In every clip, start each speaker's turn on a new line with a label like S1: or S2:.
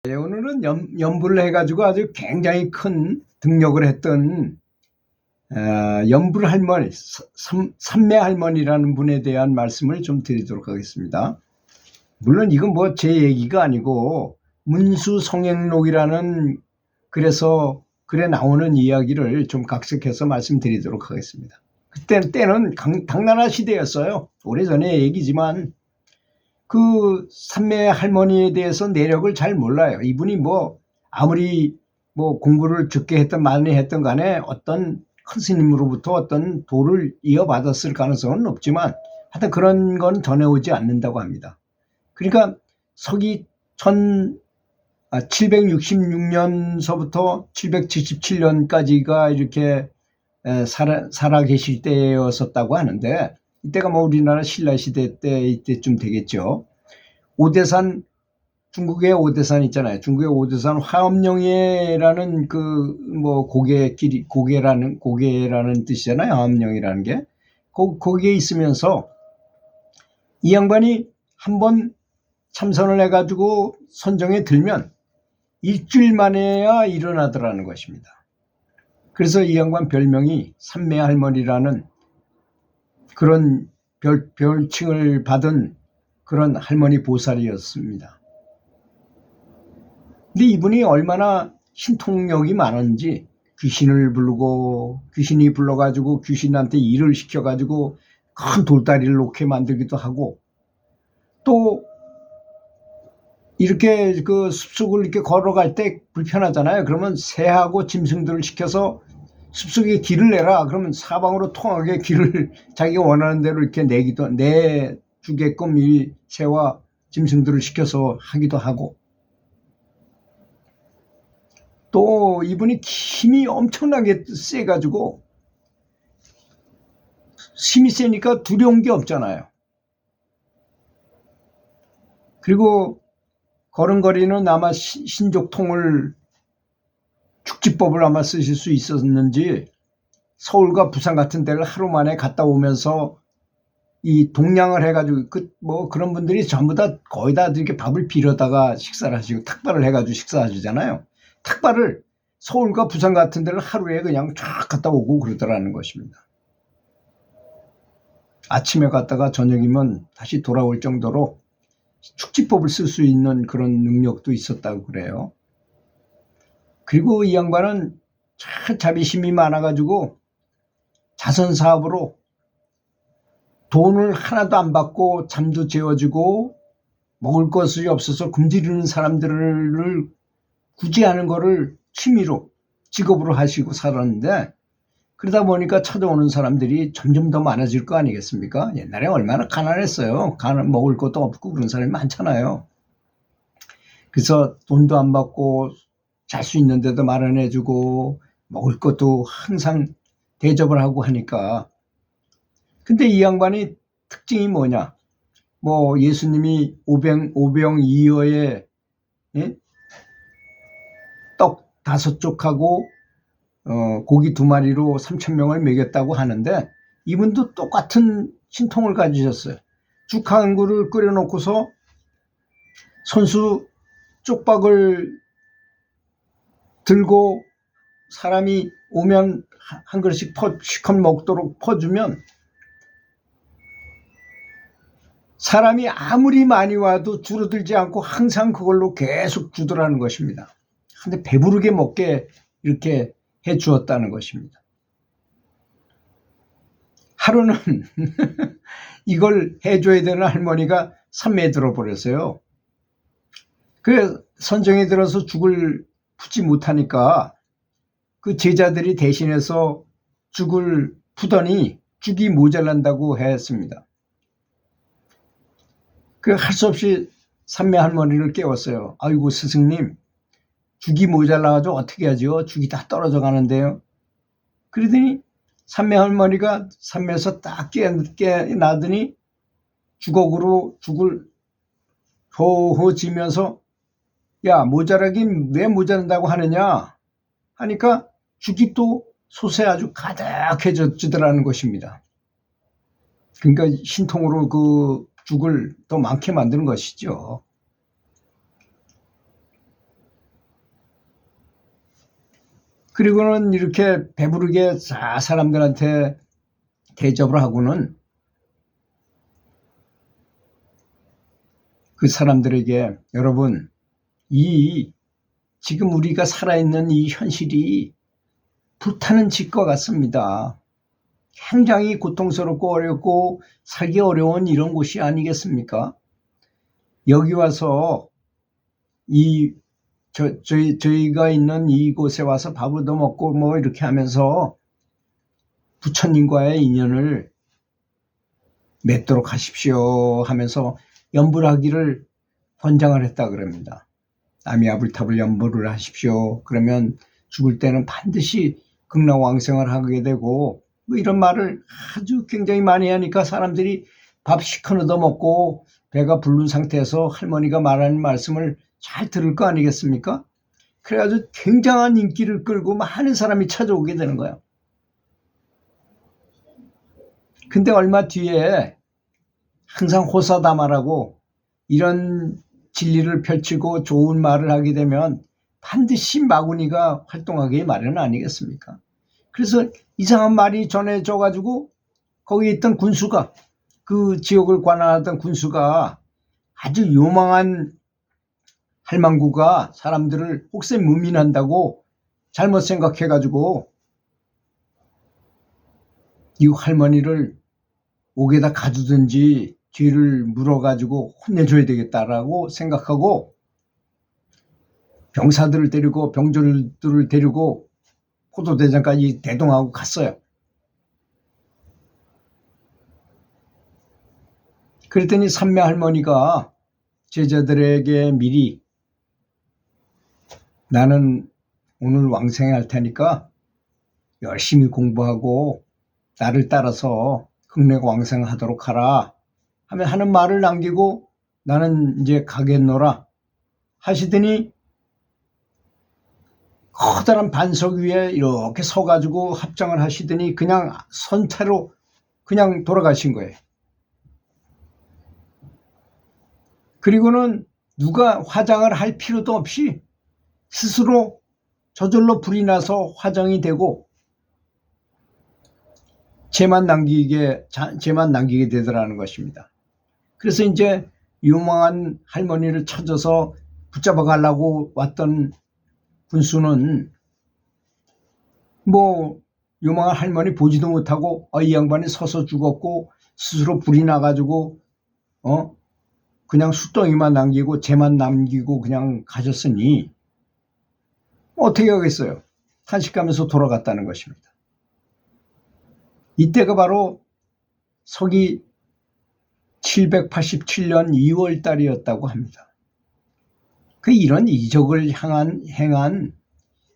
S1: 네, 오늘은 연부를 해가지고 아주 굉장히 큰 등력을 했던 연불 할머니, 삼매 할머니라는 분에 대한 말씀을 좀 드리도록 하겠습니다. 물론 이건 뭐 제 얘기가 아니고 문수성행록이라는 글에 나오는 이야기를 좀 각색해서 말씀드리도록 하겠습니다. 때는 당나라 시대였어요. 오래전의 얘기지만 그 삼매 할머니에 대해서 내력을 잘 몰라요. 이분이 아무리 공부를 적게 했던 많이 했던 간에 어떤 큰 스님으로부터 어떤 도를 이어받았을 가능성은 없지만 하여튼 그런 건 전해오지 않는다고 합니다. 그러니까 서기 766년서부터 777년까지가 이렇게 살아 계실 때였었다고 하는데, 이때가 우리나라 신라시대 때 이때쯤 되겠죠. 오대산, 중국의 오대산 있잖아요. 중국의 오대산 화엄령예라는 고개라는 뜻이잖아요. 화엄령이라는 게. 거기에 있으면서 이 양반이 한번 참선을 해가지고 선정에 들면 일주일 만에야 일어나더라는 것입니다. 그래서 이 양반 별명이 삼매 할머니라는 그런 별칭을 받은 그런 할머니 보살이었습니다. 근데 이분이 얼마나 신통력이 많은지 귀신을 부르고 귀신이 불러가지고 귀신한테 일을 시켜가지고 큰 돌다리를 놓게 만들기도 하고, 또 이렇게 그 숲속을 이렇게 걸어갈 때 불편하잖아요. 그러면 새하고 짐승들을 시켜서 숲속에 길을 내라. 그러면 사방으로 통하게 길을 자기가 원하는 대로 이렇게 내주게끔 이 새와 짐승들을 시켜서 하기도 하고, 또 이분이 힘이 엄청나게 세가지고 힘이 세니까 두려운 게 없잖아요. 그리고 걸음걸이는 아마 신족통을 축지법을 아마 쓰실 수 있었는지 서울과 부산 같은 데를 하루 만에 갔다 오면서 이 동량을 해가지고 그런 분들이 전부 다 거의 다 이렇게 밥을 빌어다가 식사를 하시고 탁발을 해가지고 식사하시잖아요. 탁발을 서울과 부산 같은 데를 하루에 그냥 쫙 갔다 오고 그러더라는 것입니다. 아침에 갔다가 저녁이면 다시 돌아올 정도로 축지법을 쓸 수 있는 그런 능력도 있었다고 그래요. 그리고 이 양반은 참 자비심이 많아가지고 자선사업으로 돈을 하나도 안 받고 잠도 재워주고 먹을 것이 없어서 굶주리는 사람들을 구제하는 거를 취미로 직업으로 하시고 살았는데, 그러다 보니까 찾아오는 사람들이 점점 더 많아질 거 아니겠습니까? 옛날에 얼마나 가난했어요. 먹을 것도 없고 그런 사람이 많잖아요. 그래서 돈도 안 받고 잘 수 있는 데도 마련해주고 먹을 것도 항상 대접을 하고 하니까. 근데 이 양반이 특징이 뭐냐? 예수님이 오병이어에 떡 5쪽하고 고기 2마리로 3,000명을 먹였다고 하는데, 이분도 똑같은 신통을 가지셨어요. 죽 한 그릇을 끓여놓고서 손수 쪽박을 들고 사람이 오면 한 그릇씩 시컷 먹도록 퍼주면 사람이 아무리 많이 와도 줄어들지 않고 항상 그걸로 계속 주더라는 것입니다. 근데 배부르게 먹게 이렇게 해 주었다는 것입니다. 하루는 이걸 해줘야 되는 할머니가 산매에 들어버렸어요. 그 선정에 들어서 죽을 푸지 못하니까 그 제자들이 대신해서 죽을 푸더니 죽이 모자란다고 했습니다. 할 수 없이 산매 할머니를 깨웠어요. 아이고 스승님, 죽이 모자라가지고 어떻게 하죠? 죽이 다 떨어져 가는데요. 그러더니 산매 할머니가 산매에서 딱 깨나더니 주걱으로 죽을 호호 지면서, 야, 모자라긴 왜 모자란다고 하느냐 하니까 죽이 또 솥에 아주 가득해지더라는 것입니다. 그러니까 신통으로 그 죽을 더 많게 만드는 것이죠. 그리고는 이렇게 배부르게 사람들한테 대접을 하고는 그 사람들에게 여러분, 지금 우리가 살아있는 이 현실이 불타는 집과 같습니다. 굉장히 고통스럽고 어렵고 살기 어려운 이런 곳이 아니겠습니까? 여기 와서 저희가 있는 이곳에 와서 밥을 더 먹고 뭐 이렇게 하면서 부처님과의 인연을 맺도록 하십시오 하면서 연불하기를 권장을 했다 그럽니다. 아미아불탑을 연불을 하십시오. 그러면 죽을 때는 반드시 극락왕생을 하게 되고 뭐 이런 말을 아주 굉장히 많이 하니까 사람들이 밥 시커 얻어 먹고 배가 부른 상태에서 할머니가 말하는 말씀을 잘 들을 거 아니겠습니까? 그래가지고 굉장한 인기를 끌고 많은 사람이 찾아오게 되는 거예요. 근데 얼마 뒤에 항상 호사다마라고 이런 진리를 펼치고 좋은 말을 하게 되면 반드시 마구니가 활동하기 마련 아니겠습니까? 그래서 이상한 말이 전해져 가지고 거기에 있던 군수가, 그 지역을 관할하던 군수가 아주 요망한 할망구가 사람들을 혹세무민한다고 잘못 생각해 가지고 이 할머니를 옥에다 가두든지 뒤를 물어가지고 혼내줘야 되겠다라고 생각하고 병사들을 데리고 병졸들을 데리고 포도대장까지 대동하고 갔어요. 그랬더니 삼매 할머니가 제자들에게 미리 나는 오늘 왕생할 테니까 열심히 공부하고 나를 따라서 극락왕생하도록 하라 하는 말을 남기고 나는 이제 가겠노라 하시더니 커다란 반석 위에 이렇게 서가지고 합장을 하시더니 그냥 선태로 그냥 돌아가신 거예요. 그리고는 누가 화장을 할 필요도 없이 스스로 저절로 불이 나서 화장이 되고 죄만 남기게 되더라는 것입니다. 그래서 이제 유망한 할머니를 찾아서 붙잡아 가려고 왔던 군수는 뭐 유망한 할머니 보지도 못하고 이 양반이 서서 죽었고 스스로 불이 나가지고 그냥 숫덩이만 남기고 죄만 남기고 그냥 가셨으니 어떻게 하겠어요? 탄식하면서 돌아갔다는 것입니다. 이때가 바로 서기 787년 2월 달이었다고 합니다. 이런 이적을 행한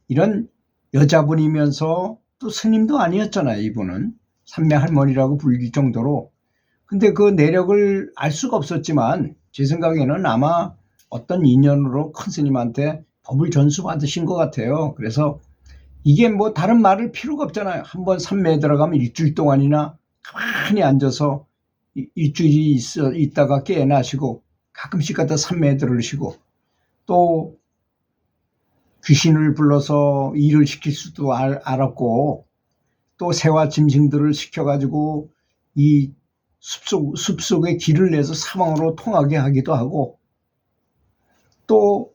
S1: 이런 여자분이면서 또 스님도 아니었잖아요. 이분은 삼매 할머니라고 불릴 정도로. 근데 그 내력을 알 수가 없었지만 제 생각에는 아마 어떤 인연으로 큰 스님한테 법을 전수받으신 것 같아요. 그래서 이게 뭐 다른 말을 필요가 없잖아요. 한번 삼매에 들어가면 일주일 동안이나 가만히 앉아서 일주일이 있다가 깨어나시고 가끔씩 갖다 삼매에 들으시고 또 귀신을 불러서 일을 시킬 수도 알았고 또 새와 짐승들을 시켜가지고 이 숲속에 길을 내서 사방으로 통하게 하기도 하고 또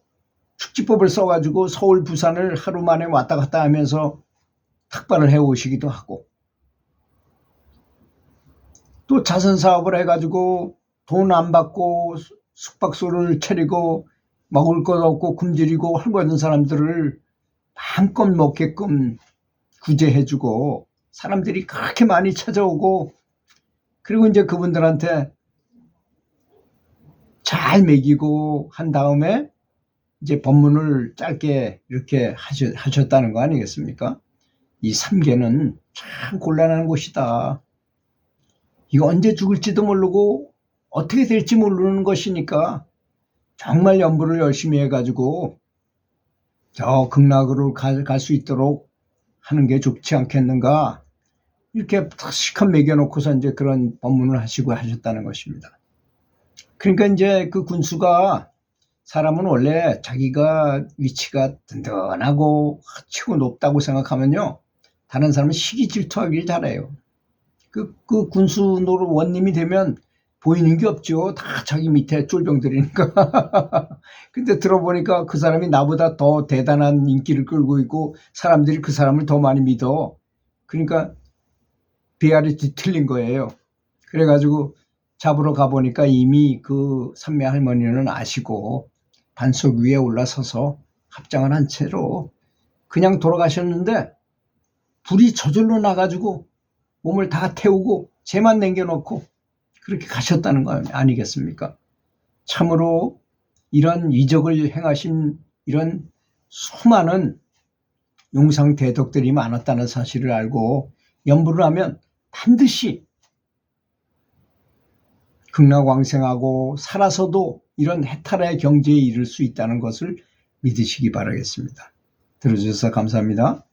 S1: 축지법을 써가지고 서울 부산을 하루 만에 왔다 갔다 하면서 탁발을 해오시기도 하고 또 자선사업을 해가지고 돈 안 받고 숙박소를 차리고 먹을 것 없고 굶주리고 헐벗은 사람들을 마음껏 먹게끔 구제해주고 사람들이 그렇게 많이 찾아오고 그리고 이제 그분들한테 잘 먹이고 한 다음에 이제 법문을 짧게 이렇게 하셨다는 거 아니겠습니까? 이 삼계는 참 곤란한 곳이다. 이거 언제 죽을지도 모르고 어떻게 될지 모르는 것이니까 정말 연불을 열심히 해가지고 저 극락으로 갈 수 있도록 하는 게 좋지 않겠는가 이렇게 탁식한 매겨놓고서 이제 그런 법문을 하시고 하셨다는 것입니다. 그러니까 이제 그 군수가 사람은 원래 자기가 위치가 든든하고 치고 높다고 생각하면요, 다른 사람은 시기 질투하길 잘해요. 그 군수 노릇 원님이 되면 보이는 게 없죠. 다 자기 밑에 쫄병들이니까. 근데 들어보니까 그 사람이 나보다 더 대단한 인기를 끌고 있고 사람들이 그 사람을 더 많이 믿어. 그러니까 배알이 뒤틀린 거예요. 그래가지고 잡으러 가보니까 이미 그 삼매 할머니는 아시고 반석 위에 올라서서 합장을 한 채로 그냥 돌아가셨는데 불이 저절로 나가지고 몸을 다 태우고 쟤만 남겨놓고 그렇게 가셨다는 거 아니겠습니까? 참으로 이런 이적을 행하신 이런 수많은 용상 대덕들이 많았다는 사실을 알고 염불을 하면 반드시 극락왕생하고 살아서도 이런 해탈의 경지에 이를 수 있다는 것을 믿으시기 바라겠습니다. 들어주셔서 감사합니다.